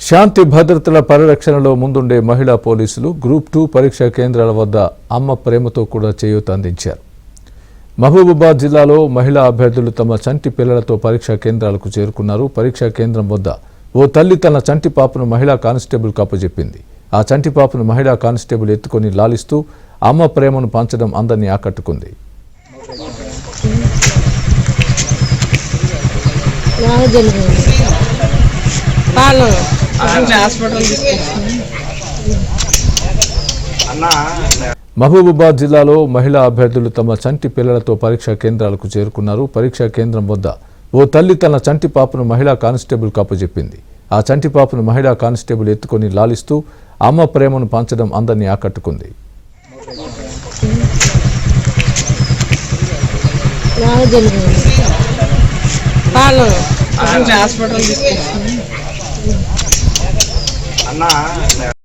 శాంతి భద్రతల పరిరక్షణలో ముందుండే మహిళా పోలీసులు గ్రూప్ 2 పరీక్షా కేంద్రాల వద్ద అమ్మ ప్రేమతో కూడా చేయూత అందించారు. మహబూబాబాద్ జిల్లాలో మహిళా అభ్యర్థులు తమ చంటి పిల్లలతో పరీక్షా కేంద్రాలకు చేరుకున్నారు. పరీక్షా కేంద్రం వద్ద ఓ తల్లి తన చంటి పాపను మహిళా కానిస్టేబుల్కు అప్పజెప్పింది. ఆ చంటి పాపను మహిళా కానిస్టేబుల్ ఎత్తుకొని లాలిస్తూ అమ్మ ప్రేమను పంచడం అందరినీ ఆకట్టుకుంది. మహబూబాబాద్ జిల్లాలో మహిళా అభ్యర్థులు తమ చంటి పిల్లలతో పరీక్షా కేంద్రాలకు చేరుకున్నారు. పరీక్షా కేంద్రం వద్ద ఓ తల్లి తన చంటి పాపను మహిళా కానిస్టేబుల్కు అప్పజెప్పింది. ఆ చంటి పాపను మహిళా కానిస్టేబుల్ ఎత్తుకొని లాలిస్తూ అమ్మ ప్రేమను పంచడం అందరినీ ఆకట్టుకుంది. హాస్పిటల్